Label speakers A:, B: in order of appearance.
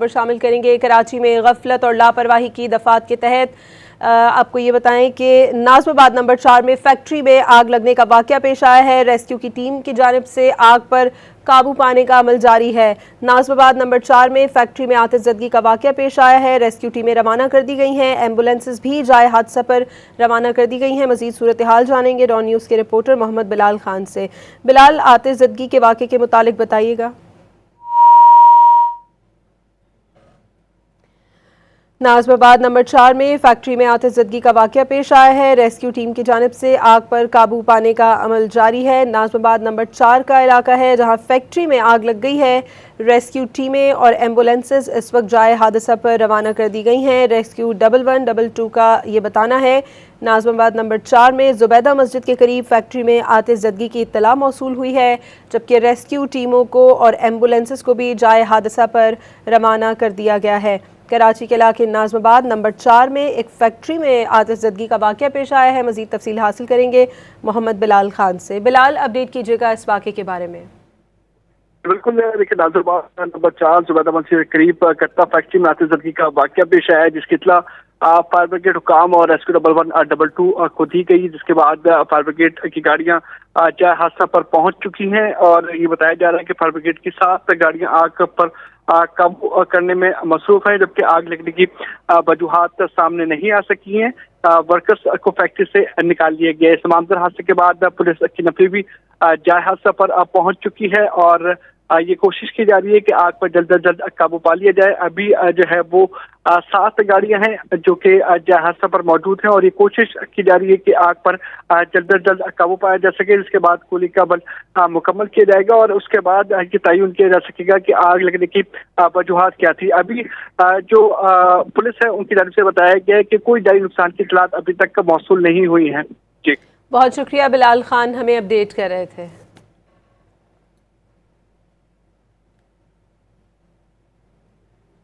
A: खबर शामिल करेंगे। कराची में गफलत और लापरवाही की दफात के तहत आपको ये बताएं कि नाज़िमाबाद नंबर 4 में फैक्ट्री में आग लगने का वाक़या पेश आया है। रेस्क्यू की टीम की जानिब से आग पर काबू पाने का अमल जारी है। नाज़िमाबाद नंबर 4 में फैक्ट्री में आतिशज़दगी का वाक़या पेश आया है। रेस्क्यू टीमें रवाना कर दी गई हैं। एम्बुलेंसेज भी जाए हादसा पर रवाना कर दी गई हैं। मज़ीद सूरत हाल जानेंगे डॉन न्यूज़ के रिपोर्टर मोहम्मद बिलाल खान से। बिलाल, आतिशज़दगी के वाक़े के मुतालिक बताइएगा। नाज़िमाबाद नंबर 4 में फैक्ट्री में आतिशज़दगी का वाक़या पेश आया है। रेस्क्यू टीम की जानिब से आग पर काबू पाने का अमल जारी है। नाज़िमाबाद नंबर 4 का इलाका है जहां फैक्ट्री में आग लग गई है। रेस्क्यू टीमें और एम्बुलेंसेज इस वक्त जाए हादसा पर रवाना कर दी गई हैं। रेस्क्यू 1112 का ये बताना है नाज़िमाबाद नंबर 4 में ज़ुबैदा मस्जिद के करीब फैक्ट्री में आतिशज़दगी की इत्तला मौसूल हुई है, जबकि रेस्क्यू टीमों को और एम्बुलेंसेज को भी जाए हादसा पर रवाना कर दिया गया है। कराची के इलाके नाज़िमाबाद नंबर 4 में एक फैक्ट्री में आतिशज़दगी का वाक़या पेश आया है। मज़ीद तफसील हासिल करेंगे मोहम्मद बिलाल खान से। बिलाल, अपडेट कीजिएगा इस वाक़े के बारे में।
B: बिल्कुल, देखिए नाज़िमाबाद नंबर 4 ज़ुबैदा मस्जिद के करीब कत्ता फैक्ट्री में आतिशज़दगी का वाक़या पेश आया है, जिसकी इत्तला फायर ब्रिगेड हुकाम और रेस्क्यू 1112 को दी गई, जिसके बाद फायर ब्रिगेड की गाड़ियां जाए हादसा पर पहुंच चुकी हैं और ये बताया जा रहा है कि फायर ब्रिगेड की 7 गाड़ियां आग पर काबू करने में मसरूफ है, जबकि आग लगने की वजूहात सामने नहीं आ सकी हैं। वर्कर्स को फैक्ट्री से निकाल लिया गया। इस तमाम हादसे के बाद पुलिस की नफरी भी जाए हादसा पर पहुंच चुकी है और ये कोशिश की जा रही है कि आग पर जल्द अज जल्द काबू पा लिया जाए। अभी जो है वो 7 गाड़ियां हैं जो कि जाए हादसा पर मौजूद हैं और ये कोशिश की जा रही है कि आग पर जल्द अज जल्द काबू पाया जा सके। इसके बाद कुली का बल मुकम्मल किया जाएगा और उसके बाद ये तयन किया जा सकेगा कि आग लगने की वजूहात क्या थी। अभी जो पुलिस है उनकी जानिब से बताया गया है कि कोई जानी नुकसान की इत्तलात अभी तक मौसूल नहीं हुई है। जी,
A: बहुत शुक्रिया बिलाल खान, हमें अपडेट कर रहे थे।